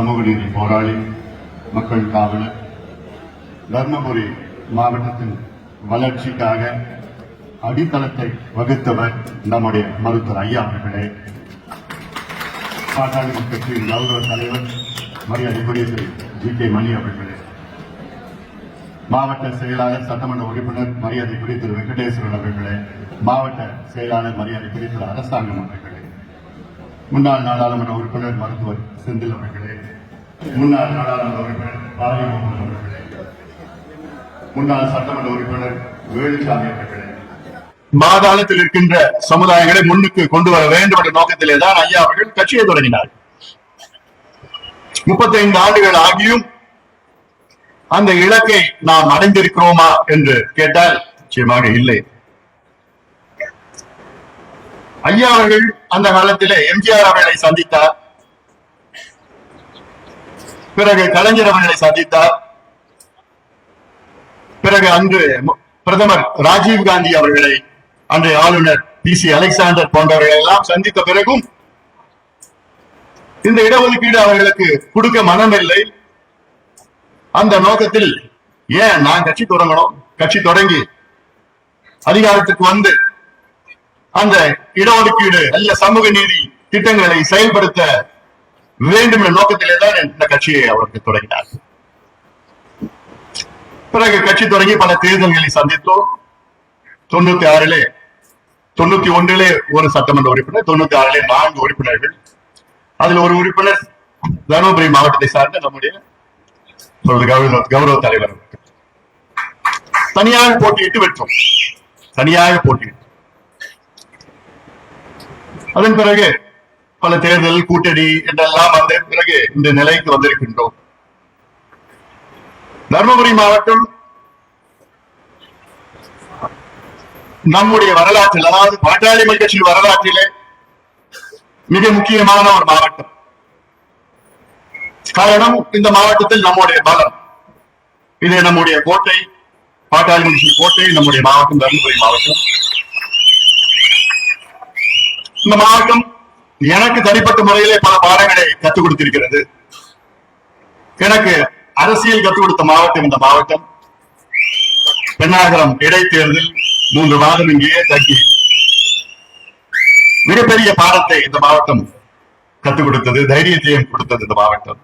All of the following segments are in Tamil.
சமூக நீதி போராளி, மக்கள் காவலர், தர்மபுரி மாவட்டத்தின் வளர்ச்சிக்காக அடித்தளத்தை வகுத்தவர் நம்முடைய மருத்துவர் ஐயா அவர்களே. பாட்டாளி கட்சியின் கௌரவ தலைவர் மரியாதைக்குரிய திரு ஜி.கே. மணி அவர்களே, மாவட்ட செயலாளர் சட்டமன்ற உறுப்பினர் மரியாதைக்குரிய திரு வெங்கடேஸ்வரன் அவர்களே, மாவட்ட செயலாளர் மரியாதைக்குரிய திரு அரசாங்கம் அவர்களே, முன்னாள் நாடாளுமன்ற உறுப்பினர் மருத்துவர் செந்தில் அவர்களே, முன்னாள் நாடாளுமன்ற உறுப்பினர் பாலிமோகன் அவர்களே, முன்னாள் சட்டமன்ற உறுப்பினர் வேலுசாமி அவர்களே, மாகாணத்தில் இருக்கின்ற சமுதாயங்களை முன்னுக்கு கொண்டு வர வேண்டும் என்ற நோக்கத்திலே தான் ஐயா அவர்கள் கட்சியை தொடங்கினார். 35 ஆண்டுகள் ஆகியும் அந்த இலக்கை நாம் அடைந்திருக்கிறோமா என்று கேட்டால் நிச்சயமாக இல்லை. ஐயா அவர்கள் அந்த காலத்திலே எம்ஜிஆர் அவர்களை சந்தித்தார், பிறகு கலைஞர் அவர்களை சந்தித்தார், பிறகு அன்று பிரதமர் ராஜீவ் காந்தி அவர்களை, அன்றைய ஆளுநர் பி.சி. அலெக்சாண்டர் போன்றவர்களை எல்லாம் சந்தித்த பிறகும் இந்த இடஒதுக்கீடு அவர்களுக்கு கொடுக்க மனமில்லை. அந்த நோக்கத்தில் ஏன் நான் கட்சி தொடங்கணும், கட்சி தொடங்கி அதிகாரத்துக்கு வந்து அந்த இடஒதுக்கீடு அல்ல சமூக நீதி திட்டங்களை செயல்படுத்த வேண்டும் என்ற நோக்கத்திலே தான் இந்த கட்சியை அவருக்கு தொடங்கினார். பிறகு கட்சி தொடங்கி பல தேர்தல்களை சந்தித்தோம். 96 91 ஒரு சட்டமன்ற உறுப்பினர், 96 4 உறுப்பினர்கள். அதில் ஒரு உறுப்பினர் தருமபுரி மாவட்டத்தை சார்ந்த நம்முடைய கௌரவ தலைவர் தனியாக போட்டியிட்டு வெற்றோம். தனியாக போட்டியிட்டு அதன் பிறகு பல தேர்தல் கூட்டணி என்றெல்லாம் வந்த பிறகு இந்த நிலைக்கு வந்திருக்கின்றோம். தர்மபுரி மாவட்டம் நம்முடைய வரலாற்றில், அதாவது பாட்டாளி மக்கள் கட்சியின் வரலாற்றிலே மிக முக்கியமான ஒரு மாவட்டம். காரணம், இந்த மாவட்டத்தில் நம்முடைய பலம், இது நம்முடைய கோட்டை, பாட்டாளி மக்கள் கோட்டை நம்முடைய மாவட்டம் தர்மபுரி மாவட்டம். இந்த மாவட்டம் எனக்கு தனிப்பட்ட முறையிலே பல பாடங்களை கற்றுக் கொடுத்திருக்கிறது. எனக்கு அரசியல் கற்றுக் கொடுத்த மாவட்டம் இந்த மாவட்டம். பெண்ணாகரம் இடைத்தேர்தல் 3 மாதம் இங்கேயே தங்கி மிகப்பெரிய பாடத்தை இந்த மாவட்டம் கற்றுக் கொடுத்தது, தைரியத்தையும் கொடுத்தது இந்த மாவட்டம்.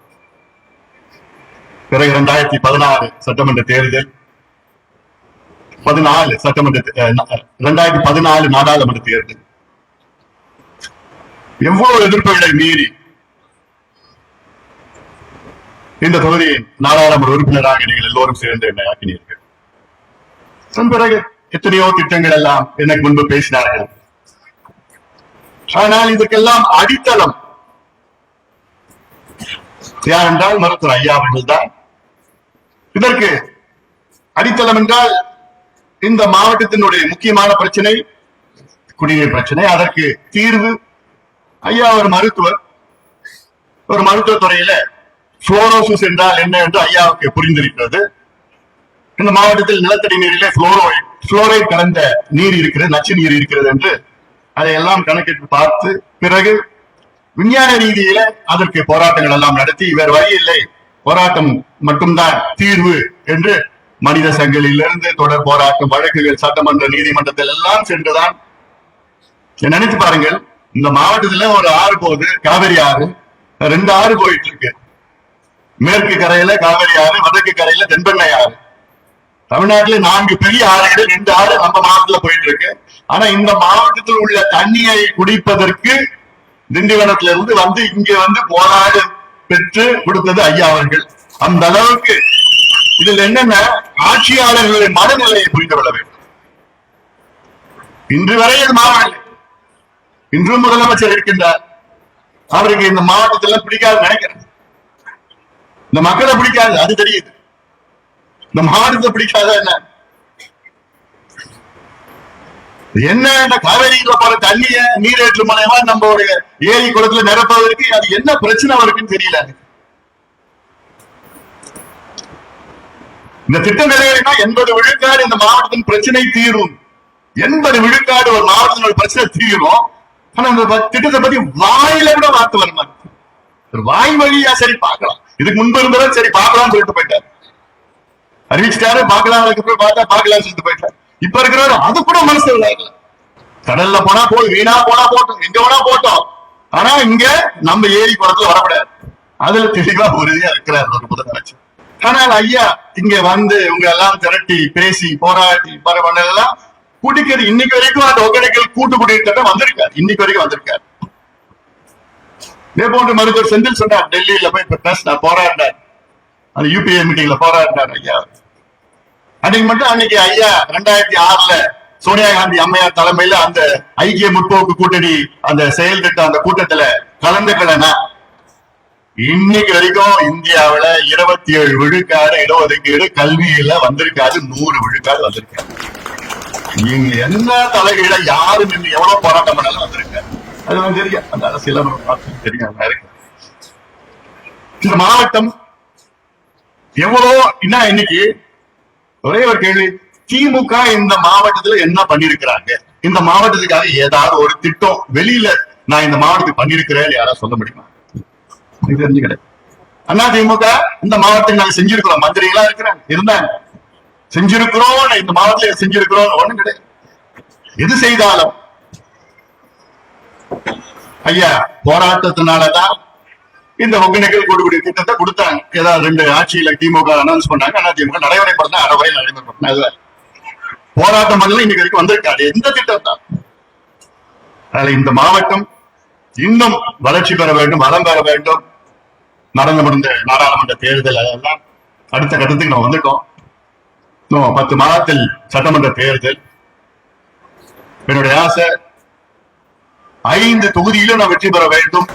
பிறகு 2016 சட்டமன்ற தேர்தல், 2014 நாடாளுமன்ற தேர்தல், எவ்வளவு எதிர்ப்புகளை மீறி இந்த தொகுதியின் நாடாளுமன்ற உறுப்பினராக நீங்கள் எல்லோரும் சேர்ந்து என்னை ஆக்கினீர்கள். அதன் பிறகு எத்தனையோ திட்டங்கள் எல்லாம் எனக்கு முன்பு பேசினார்கள். ஆனால் இதற்கெல்லாம் அடித்தளம் யார் என்றால் மருத்துவர் ஐயா அவர்கள் தான். இதற்கு அடித்தளம் என்றால் இந்த மாவட்டத்தினுடைய முக்கியமான பிரச்சனை குடிநீர் பிரச்சனை. அதற்கு தீர்வு ஐயா ஒரு மருத்துவர், ஒரு மருத்துவ துறையில புளோரோசிஸ் என்றால் என்ன என்று ஐயாவுக்கு புரிந்திருக்கிறது. இந்த மாவட்டத்தில் நிலத்தடி நீரிலே புளோரைட் கலந்த நீர் இருக்கிறது, நச்சு நீர் இருக்கிறது என்று அதையெல்லாம் கணக்கிட்டு பார்த்து பிறகு விஞ்ஞான ரீதியில அதற்கு போராட்டங்கள் எல்லாம் நடத்தி வேறு வழி இல்லை, போராட்டம் மட்டும்தான் தீர்வு என்று மனித சங்கிலிருந்து தொடர் போராட்டம், வழக்குகள், சட்டமன்ற, நீதிமன்றத்தில் எல்லாம் சென்றுதான். நினைத்து பாருங்கள், இந்த மாவட்டத்துல ஒரு ஆறு போகுது, காவிரி ஆறு, 2 ஆறு போயிட்டு இருக்கு. மேற்கு கரையில காவிரி ஆறு, வடக்கு கரையில தென்பெண்ணை ஆறு. தமிழ்நாட்டில 4 பெரிய ஆறுகள், 2 ஆறு நம்ம மாவட்டத்துல போயிட்டு இருக்கு. ஆனா இந்த மாவட்டத்தில் உள்ள தண்ணியை குடிப்பதற்கு திண்டிவனத்துல இருந்து வந்து இங்க வந்து போராடு பெற்று கொடுத்தது ஐயா அவர்கள். அந்த அளவுக்கு இதுல என்னன்னா, ஆட்சியாளர்களின் மனநிலையை புரிந்து கொள்ள வேண்டும். இன்று வரை அது மாறவில்லை. இன்றும் முதலமைச்சர் இருக்கின்றார். அவருக்கு இந்த மாவட்டத்தில் பிடிக்காது நினைக்கிறேன். இந்த மக்களை பிடிக்காது, அது தெரியுது. இந்த மாவட்டத்தை பிடிக்காத என்ன காவேரியில போற தண்ணிய நீரேற்று மூலமா நம்மளுடைய ஏரி குளத்துல நிரப்புவதற்கு அது என்ன பிரச்சனை இருக்குன்னு தெரியல. இந்த திட்டம் நிறைவேறினா 80 விழுக்காடு இந்த மாவட்டத்தின் பிரச்சனை தீரும். 80 விழுக்காடு ஒரு மாவட்டத்தினோட பிரச்சனை தீரும். ஆனா அந்த திட்டத்தை பத்தி வாயில கூட வார்த்தை வர மாட்டேன். ஒரு வாய் வழியா சரி பார்க்கலாம், இதுக்கு முன்பு இருந்தவரை சரி பார்க்கலாம்னு சொல்லிட்டு போயிட்டார், அறிவிச்சிட்டாரு பார்க்கலாம், அதுக்கப்புறம் பார்த்தா பார்க்கலாம்னு சொல்லிட்டு போயிட்டார். இப்ப இருக்கிறவரு அது கூட மனசு விளையாடல. கடல்ல போனா போய் வீணா போனா போட்டோம், எங்க வேணா போட்டோம், ஆனா இங்க நம்ம ஏரி குளத்துல வரக்கூடாது, அதுல தெளிவா உறுதியா இருக்கிறார் ஒரு முதலமைச்சர். ஆனால் ஐயா இங்க வந்து உங்க எல்லாம் திரட்டி பேசி போராட்டி பரவாயில்லாம் குடிக்கிறது இன்னைக்கு வரைக்கும் அந்த ஒகேனக்கல் கூட்டு குடிநீர் திட்டம் வந்திருக்காரு, இன்னைக்கு வரைக்கும் வந்திருக்காரு. இதே போன்று மருத்துவர் செந்தில் சொன்னார், டெல்லியில போய் பேசினார், போராடினார், அந்த யூபிஏ மீட்டிங்ல போராடினார் ஐயா. அன்னைக்கு மட்டும் அன்னைக்கு ஐயா 2006 சோனியா காந்தி அம்மையார் தலைமையில அந்த ஐக்கிய முற்போக்கு கூட்டணி அந்த செயல் திட்டம் அந்த கூட்டத்துல கலந்துக்கலனா இன்னைக்கு வரைக்கும் இந்தியாவில 27 விழுக்காடு இடஒதுக்கீடு கல்வியில வந்திருக்காது, 100 விழுக்காடு வந்திருக்காரு. நீங்க என்ன தலைகீழ யாரு நின்று எவ்வளவு போராட்டம் பண்ணாலும் வந்திருக்காரு. அது தெரியும், அந்த அரசியல தெரியும். இந்த மாவட்டம் எவ்வளவு இன்னைக்கு ஒரே ஒரு கேள்வி, திமுக இந்த மாவட்டத்துல என்ன பண்ணிருக்கிறாங்க? இந்த மாவட்டத்துக்காக ஏதாவது ஒரு திட்டம் வெளியில நான் இந்த மாவட்டத்துக்கு பண்ணிருக்கிறேன் யாராவது சொல்ல முடியுமா? தெரிஞ்சு கிடையாது. அண்ணா திமுக இந்த மாவட்டத்தில் நாங்க செஞ்சிருக்கிறோம், மந்திரிகளா இருக்கிறாங்க இருந்தாங்க, செஞ்சிருக்கிறோம் இந்த மாவட்டத்தில் செஞ்சிருக்கிறோம் ஒண்ணும் கிடையாது. எது செய்தாலும் ஐயா போராட்டத்தினாலதான் இந்த ஒகேனக்கல் கூடுகுடி திட்டத்தை கொடுத்தாங்க. ஏதாவது 2 ஆட்சியில திமுக அனௌன்ஸ் பண்ணாங்க, அண்ணா திமுக நடைமுறைப்படுத்த அறவரை நடைமுறைப்படுத்தின போராட்டம் பண்ணல இன்னைக்கு வரைக்கும் வந்திருக்காது எந்த திட்டம் தான். அதனால இந்த மாவட்டம் இன்னும் வளர்ச்சி பெற வேண்டும், வளம் பெற வேண்டும். நடந்து முடிந்த நாடாளுமன்ற தேர்தல் அதெல்லாம் அடுத்த கட்டத்துக்கு நம்ம வந்துட்டோம். 10 மாதத்தில் சட்டமன்ற தேர்தல். என்னுடைய ஆசை 5 தொகுதியிலும் நான் வெற்றி பெற வேண்டும்.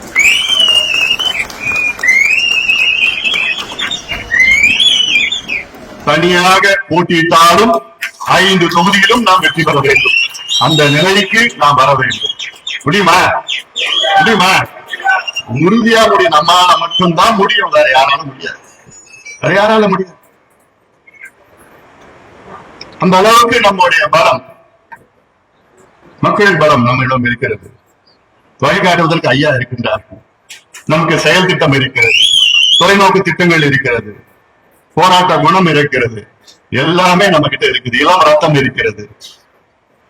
தனியாக போட்டியிட்டாலும் 5 தொகுதியிலும் நாம் வெற்றி பெற வேண்டும். அந்த நிலைக்கு நாம் வர வேண்டும். முடியுமா? முடியுமா? உறுதியா முடியும். நம்மால மட்டும்தான் முடியும், வேற யாராலும் முடியாது. வேற யாரால முடியும்? அந்த அளவுக்கு நம்முடைய பலம், மக்கள் பலம் நம்மிடம் இருக்கிறது. வழிகாட்டுவதற்கு ஐயா இருக்கின்றார்கள், நமக்கு செயல் திட்டம் இருக்கிறது, தொலைநோக்கு திட்டங்கள் இருக்கிறது, போராட்ட குணம் இருக்கிறது, எல்லாமே நம்ம கிட்ட இருக்குது, இளம் ரத்தம் இருக்கிறது,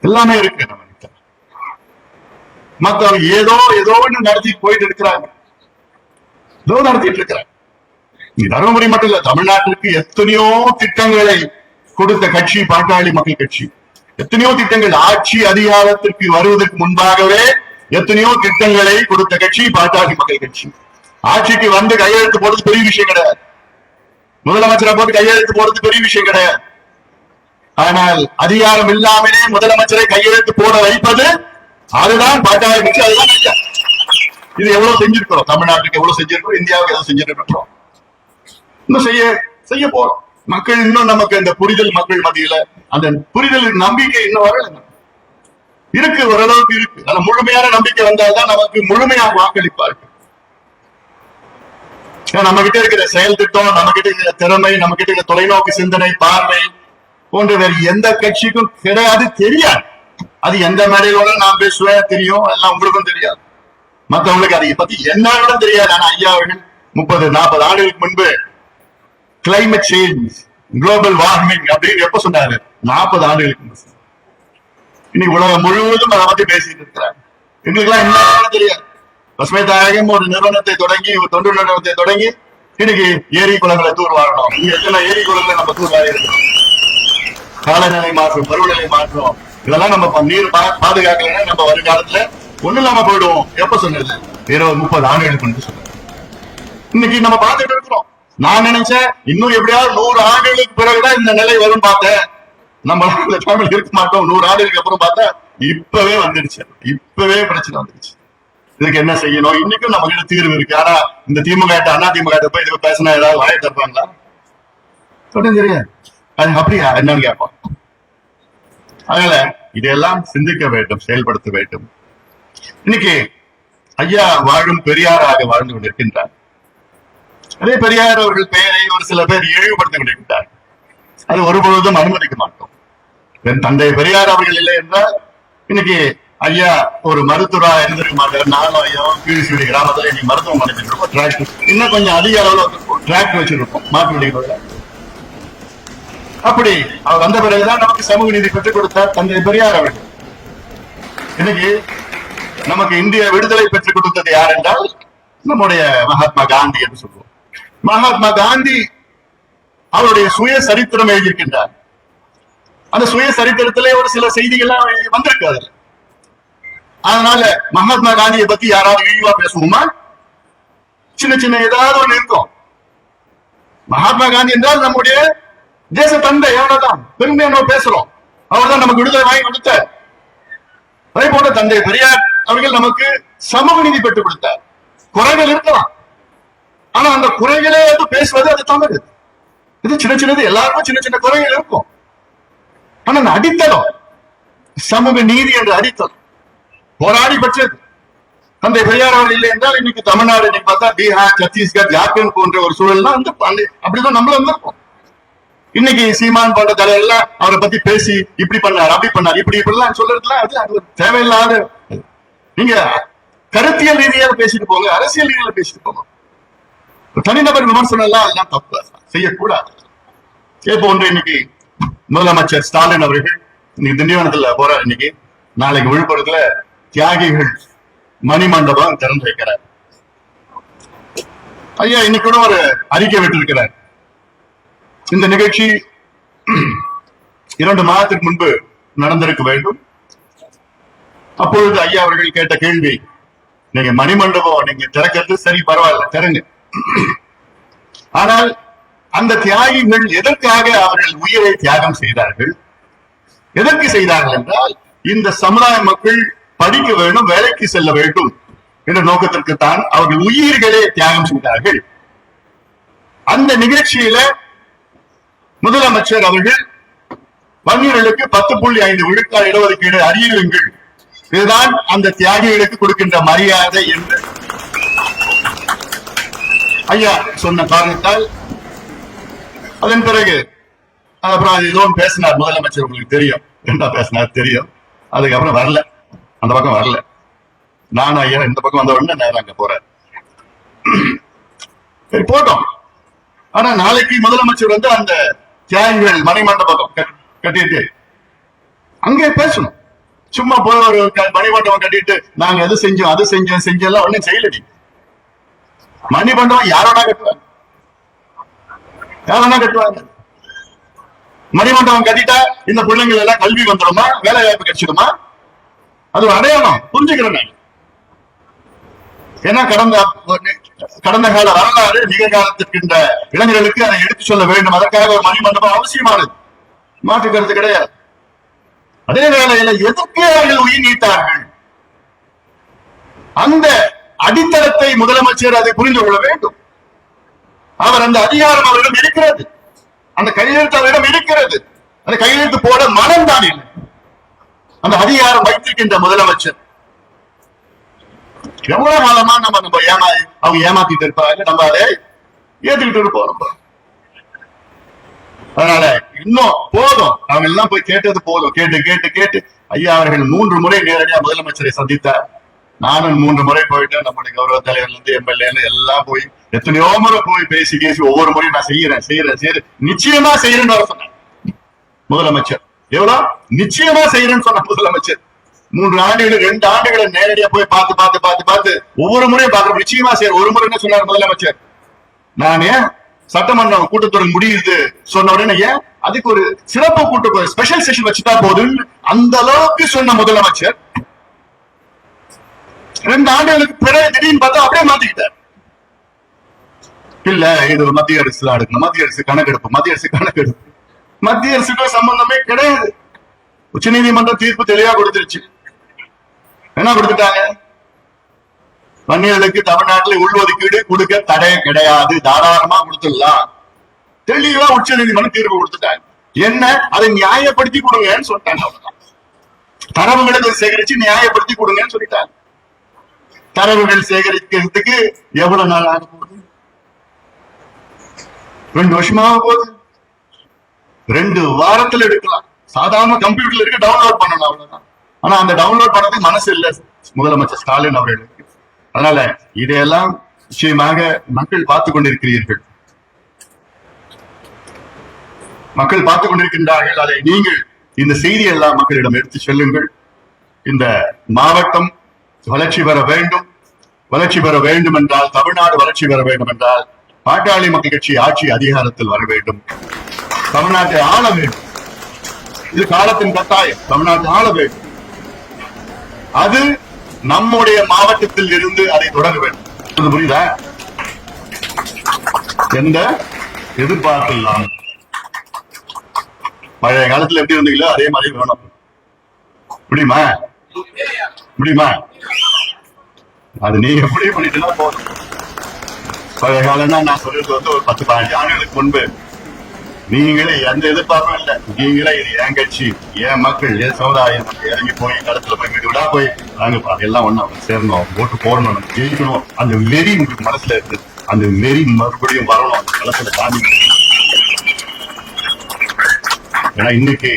எல்லாமே இருக்கு நம்ம கிட்ட. மற்றவங்க ஏதோ நடத்திட்டு போயிட்டு இருக்கிறாங்க, ஏதோ நடத்திட்டு இருக்கிறாங்க. தருமபுரி மட்டும் இல்ல, தமிழ்நாட்டிற்கு எத்தனையோ திட்டங்களை கொடுத்த கட்சி பாட்டாளி மக்கள் கட்சி. எத்தனையோ திட்டங்கள் ஆட்சி அதிகாரத்திற்கு வருவதற்கு முன்பாகவே எத்தனையோ திட்டங்களை கொடுத்த கட்சி பாட்டாளி மக்கள் கட்சி. ஆட்சிக்கு வந்து கையெழுத்து போடுறது பெரிய விஷயம் கிடையாது, முதலமைச்சரை போட்டு கையெழுத்து போடுறது பெரிய விஷயம் கிடையாது. ஆனால் அதிகாரம் இல்லாமலே முதலமைச்சரை கையெழுத்து போட வைப்பது அதுதான் பாட்டாளி கட்சி, அதுதான் ஐயா. இது எவ்வளவு செஞ்சிருக்கிறோம், தமிழ்நாட்டுக்கு எவ்வளவு செஞ்சிருக்கிறோம், இந்தியாவுக்கு எவ்வளவு செஞ்சிருக்கிறோம், இன்னும் செய்ய போறோம். மக்கள் இன்னும் நமக்கு அந்த புரிதல், மக்கள் மத்தியில அந்த புரிதல் நம்பிக்கை இன்னும் வரல இருக்கு, ஓரளவுக்கு இருக்கு. ஆனா முழுமையான நம்பிக்கை வந்தால்தான் நமக்கு முழுமையாக வாக்களிப்பார்கள். நம்ம கிட்ட இருக்கிற செயல் திட்டம், நம்ம கிட்ட இருக்கிற திறமை, நம்ம கிட்ட இருக்கிற தொலைநோக்கு சிந்தனை, பார்வை போன்ற வேறு எந்த கட்சிக்கும் கிடையாது, தெரியாது. அது எந்த மேடையோட நான் பேசுவேன் தெரியும், எல்லாம் உங்களுக்கும் தெரியாது, மற்றவங்களுக்கு அதை பத்தி என்னன்னு தெரியாது. ஆனா ஐயா அவர்கள் 30-40 ஆண்டுகளுக்கு முன்பு கிளைமேட் சேஞ்ச், குளோபல் வார்மிங் அப்படின்னு எப்ப சொன்னாரு? 40 ஆண்டுகளுக்கு முன்பு. இன்னைக்கு உலகம் முழுவதும் அதை பத்தி பேசிட்டு இருக்கிறாங்க. எங்களுக்கு எல்லாம் என்ன தெரியாது. பசுமை தாயகம் ஒரு நிறுவனத்தை தொடங்கி, ஒரு தொண்டு நிறுவனத்தை தொடங்கி இன்னைக்கு ஏரி குளங்களை தூர் வாழணும். இங்க எத்தனை ஏரி குளங்களை நம்ம தூர் வாழ இருக்கணும். காலநிலை மாற்றம், பருவநிலை மாற்றம், இதெல்லாம் நம்ம நீர் பாதுகாக்கலைன்னா நம்ம வருங்காலத்துல ஒண்ணு இல்லாம போயிடுவோம். எப்ப சொன்னது? 20-30 ஆண்டுகளுக்கு முன்பு சொன்னது. இன்னைக்கு நம்ம பார்த்துட்டு இருக்கிறோம். நான் நினைச்சேன் இன்னும் எப்படியாவது 100 ஆண்டுகளுக்கு பிறகுதான் இந்த நிலை வரும் பார்த்தேன். நம்ம இருக்க மாட்டோம். 100 ஆண்டுகளுக்கு அப்புறம் பார்த்தா இப்பவே வந்துடுச்சு, இப்பவே பிரச்சனை வந்துடுச்சு. இதுக்கு என்ன செய்யணும்? இன்னைக்கும் நம்ம கிட்ட தீர்வு இருக்கு. ஆனா இந்த திமுக அண்ணா திமுக போய் இது பேசினா ஏதாவது வாயை தருவாங்களா? தெரியாது. அது அப்படியா என்னன்னு கேட்போம். அதனால இதெல்லாம் சிந்திக்க வேண்டும், செயல்படுத்த வேண்டும். இன்னைக்கு ஐயா வாழும் பெரியாராக வாழ்ந்து கொண்டிருக்கின்றார். அதே பெரியார் அவர்கள் பெயரை ஒரு சில பேர் இழிவுபடுத்திக் கொண்டிருக்கிறார். அது ஒருபொழுதும் அனுமதிக்க மாட்டோம். தந்தை பெரியார் அவர்கள் இல்லை என்றால் இன்னைக்கு ஐயா ஒரு மருத்துவரா இருந்திருக்க மாட்டார். நானும் ஐயா கீழ்சூடி கிராமத்துல இன்னைக்கு மருத்துவமனை வச்சிருப்போம். டிராக்டர் இன்னும் கொஞ்சம் அதிக அளவுல டிராக்டர் வச்சிருப்போம் மாற்று வழிகளோட. அப்படி அவர் வந்த பிறகுதான் நமக்கு சமூக நீதி பெற்றுக் கொடுத்தார் தந்தை பெரியார் அவர்கள். இன்னைக்கு நமக்கு இந்திய விடுதலை பெற்றுக் கொடுத்தது யார் என்றால் நம்முடைய மகாத்மா காந்தி என்று சொல்லுவோம். மகாத்மா காந்தி அவருடைய சுய சரித்திரம் எழுதியிருக்கின்றார். அந்த சுய சரித்திரத்திலே ஒரு சில செய்திகள்லாம் வந்திருக்காது. அதனால மகாத்மா காந்தியை பத்தி யாராவது இழிவா பேசுவோமா? சின்ன சின்ன ஏதாவது ஒண்ணு இருக்கும். மகாத்மா காந்தி என்றால் நம்முடைய தேச தந்தை, எவ்வளவுதான் பெருமையா நம்ம பேசுறோம். அவர் தான் நமக்கு விடுதலை வாங்கி கொடுத்தார். அதே போல தந்தை பெரியார் அவர்கள் நமக்கு சமூக நீதி பெற்றுக் கொடுத்தார். குறைகள் இருக்கலாம், ஆனா அந்த குறைகளே பேசுவது அது தவறு. இது சின்ன சின்னது, எல்லாருக்கும் சின்ன சின்ன குறைகள் இருக்கும். ஆனா அந்த அடித்தளம் சமூக நீதி என்ற அடித்தளம் போராடி பெற்றது தந்தை பெரியார் அவர்கள் இல்லை என்றால் இன்னைக்கு தமிழ்நாடு இன்னைக்கு பார்த்தா பீகார், சத்தீஸ்கர், ஜார்க்கண்ட் போன்ற ஒரு சூழல்லாம் வந்து அப்படிதான் நம்மளும் வந்திருக்கோம். இன்னைக்கு சீமான் போன்ற தலைவர்கள் அவரை பத்தி பேசி இப்படி பண்ணார், அப்படி பண்ணார், இப்படிலாம் சொல்றதுலாம் அது தேவையில்லாத. நீங்க கருத்தியல் ரீதியாக பேசிட்டு போங்க, அரசியல் ரீதியில பேசிட்டு போங்க. தனிநபர் விமர்சனம் எல்லாம் அதெல்லாம் தப்பு, செய்யக்கூடாது. இப்போ ஒன்று இன்னைக்கு முதலமைச்சர் ஸ்டாலின் அவர்கள் இன்னைக்கு திண்டிவனத்துல போறார். இன்னைக்கு நாளைக்கு விழுப்புரத்துல தியாகிகள் மணிமண்டபம் திறந்து வைக்கிறார். ஐயா இன்னைக்கு கூட ஒரு அறிக்கை விட்டிருக்கிறார். இந்த நிகழ்ச்சி 2 மாதத்துக்கு முன்பு நடந்திருக்க வேண்டும். அப்பொழுது ஐயா அவர்கள் கேட்ட கேள்வி, நீங்க மணிமண்டபம் நீங்க திறக்கிறது சரி, பரவாயில்ல திறங்க. ஆனால் அந்த தியாகிகள் எதற்காக அவர்கள் உயிரை தியாகம் செய்தார்கள்? எதற்கு செய்தார்கள் என்றால் இந்த சமுதாய மக்கள் படிக்க வேண்டும், வேலைக்கு செல்ல வேண்டும் என்ற நோக்கத்திற்கு தான் அவர்கள் உயிர்களே தியாகம் செய்தார்கள். அந்த நிகழ்ச்சியில முதலமைச்சர் அவர்கள் வன்னியர்களுக்கு 10.5 விழுக்காடு இடஒதுக்கீடு அறியுங்கள், இதுதான் அந்த தியாகிகளுக்கு கொடுக்கின்ற மரியாதை என்று ஐயா சொன்ன காரணத்தால் அதன் பிறகு அப்புறம் அது ஏதோ பேசினார் முதலமைச்சர், உங்களுக்கு தெரியும் என்ன பேசினார் தெரியும். அதுக்கப்புறம் வரல, அந்த பக்கம் வரல. நானும் ஐயா இந்த பக்கம் வந்த உடனே நேரம் அங்க போறேன். சரி போட்டோம். ஆனா நாளைக்கு முதலமைச்சர் வந்து அந்த தியாகிகள் மணிமண்டபம் கட்டிட்டு அங்கே பேசணும். சும்மா போய் ஒரு மணிமண்டபம் கட்டிட்டு நாங்க எது செஞ்சோம் அது செஞ்சோம் செஞ்செல்லாம் ஒன்னும் செய்யலடி. மணிமண்டபம் யாரோட கட்டுவாங்க? யாரோட கட்டுவாங்க? மணிமண்டபம் கட்டிட்டா இந்த பிள்ளைங்கள் எல்லாம் கல்வி வந்துடுமா, வேலை வாய்ப்பு கிடைச்சிடுமா? அது ஒரு அடையாளம், புரிஞ்சுக்கிறேன். ஏன்னா கடந்த கால வரலாறு நிகழ்காலத்திற்கு இளைஞர்களுக்கு அதை எடுத்து சொல்ல வேண்டும். அதற்காக ஒரு மணிமண்டபம் அவசியமானது, மாற்று கருத்து கிடையாது. அதே வேளையில எதற்கு அவர்கள் உயிர் நீத்தார்கள்? அந்த அடித்தளத்தை முதலமைச்சர் அதை புரிந்து கொள்ள வேண்டும். அவர் அந்த அதிகாரம் அவரிடம் இருக்கிறது, அந்த கையெழுத்து அவரிடம் இருக்கிறது. அந்த கையெழுத்து போட மனம் தான் இல்லை. அந்த அதிகாரம் வைத்திருக்கின்ற முதலமைச்சர் எவ்வளவு காலமா நம்ம அவங்க ஏமாத்திட்டு இருப்பாங்க, நம்ம அதை ஏத்துக்கிட்டு இருப்போம். அதனால இன்னும் போதும், அவங்க எல்லாம் போய் கேட்டது போதும். கேட்டு கேட்டு கேட்டு ஐயா அவர்கள் 3 முறை நேரடியா முதலமைச்சரை சந்தித்தார். நானும் 3 முறை போயிட்டேன். நம்முடைய கௌரவ தலைவர்ல இருந்து எம்எல்ஏ எல்லாம் போய் எத்தனையோ முறை போய் பேசி பேசி ஒவ்வொரு முறையும் நான் செய்யறேன் நிச்சயமா செய்யறேன்னு வர சொன்னேன் முதலமைச்சர். எவ்வளவு நிச்சயமா செய்யறேன்னு சொன்ன முதலமைச்சர் 3 ஆண்டுகள் 2 ஆண்டுகளை நேரடியா போய் பார்த்து ஒவ்வொரு முறையும் பார்க்கணும். நிச்சயமா செய்ய ஒரு முறை என்ன சொன்னார் முதலமைச்சர், நானே சட்டமன்றம் கூட்டத்தொடர் முடியுது சொன்ன உடனே ஏன் அதுக்கு ஒரு சிறப்பு கூட்டம் ஸ்பெஷல் செஷன் வச்சுட்டா போதுன்னு அந்த அளவுக்கு சொன்ன முதலமைச்சர் 2 ஆண்டுகளுக்கு பிறகு திடீர்னு பார்த்தா அப்படியே மாத்திக்கிட்டார். இல்ல இது மத்திய அரசு தான் எடுக்கணும், மத்திய அரசு கணக்கெடுப்பு. மத்திய அரசுக்கு சம்பந்தமே கிடையாது. உச்ச நீதிமன்றம் தீர்ப்பு தெளிவா கொடுத்துருச்சு. என்ன கொடுத்துட்டாங்க? வன்னியர்களுக்கு தமிழ்நாட்டில் உள்ஒதுக்கீடு கொடுக்க தடை கிடையாது, தாராளமா கொடுத்துடலாம். தெளிவா உச்ச நீதிமன்றம் தீர்ப்பு கொடுத்துட்டாங்க. என்ன, அதை நியாயப்படுத்தி கொடுங்கன்னு சொல்லிட்டாங்க. அவ்வளவுதான். தரவுகளை சேகரிச்சு நியாயப்படுத்தி கொடுங்கன்னு சொல்லிட்டாங்க. தரவுகள் சேகரிக்கிறதுக்கு எவ்வளவு நாள் ஆக போகுது? 2 வருஷமாக போகுது. 2 வாரத்துல எடுக்கலாம். சாதாரண கம்ப்யூட்டர்ல இருக்க டவுன்லோட் பண்ணணும், அவ்வளவுதான். ஆனா அந்த டவுன்லோட் பண்ணது மனசு இல்ல முதலமைச்சர் ஸ்டாலின் அவர்களுக்கு. அதனால இதையெல்லாம் நிச்சயமாக மக்கள் பார்த்துக் கொண்டிருக்கிறீர்கள், மக்கள் பார்த்துக் கொண்டிருக்கின்றார்கள். அதை நீங்கள் இந்த செய்தியெல்லாம் மக்களிடம் எடுத்து செல்லுங்கள். இந்த மாவட்டம் வளர்ச்சி பெற வேண்டும். வளர்ச்சி பெற வேண்டும் என்றால், தமிழ்நாடு வளர்ச்சி பெற வேண்டும் என்றால் பாட்டாளி மக்கள் கட்சி ஆட்சி அதிகாரத்தில் வர வேண்டும். தமிழ்நாட்டை ஆள வேண்டும். இது காலத்தின் கட்டாயம். தமிழ்நாட்டை ஆள வேண்டும். அது நம்முடைய மாவட்டத்தில் இருந்து அதை தொடர வேண்டும். புரியுதா? எந்த எதிர்பார்ப்பு இல்லாமல் பழைய காலத்துல எப்படி இருந்தீங்களோ அதே மாதிரி வேணும். முடியுமா? முடியுமா? அது நீங்க முடிவு பண்ணிட்டுனா போதும். பழைய காலம்னா நான் சொல்றது ஒரு 10-15 ஆண்டுகளுக்கு முன்பு நீங்களே எந்த எதிர்பார்ப்பும் இல்லை. நீங்களே இது என் கட்சி, என் மக்கள், என் சமுதாயம் இறங்கி போய் களத்துல போய் விடா போய் நாங்க எல்லாம் ஒண்ணா சேரணும், ஓட்டு போடணும், ஜெயிக்கணும். அந்த வெறி உங்களுக்கு மனசுல இருக்கு. அந்த வெறி மறுபடியும் வரணும் அந்த களத்துல தாண்டி. ஏன்னா இன்னைக்கு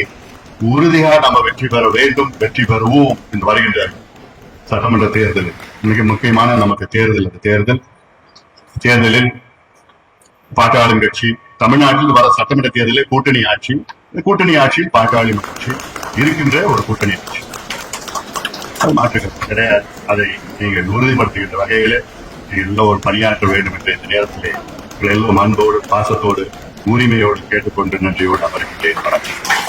உறுதியா நம்ம வெற்றி பெற வேண்டும், வெற்றி பெறுவோம் என்று வருகின்ற சட்டமன்ற தேர்தல் மிக முக்கியமான நமக்கு தேர்தல். அந்த தேர்தலில் பாட்டாளி கட்சி தமிழ்நாட்டில் வர சட்டமன்ற தேர்தலில் கூட்டணி ஆட்சி, இந்த கூட்டணி ஆட்சியில் பாட்டாளி கட்சி இருக்கின்ற ஒரு கூட்டணி ஆட்சி, அது மாற்றுகிறது கிடையாது. அதை நீங்கள் உறுதிப்படுத்துகின்ற வகையிலே எல்லோரும் பணியாற்ற வேண்டும் என்ற இந்த நேரத்திலே எல்லோரும் அன்போடு, பாசத்தோடு, உரிமையோடு கேட்டுக்கொண்டு நன்றியோடு அமர்கின்றேன். வணக்கம்.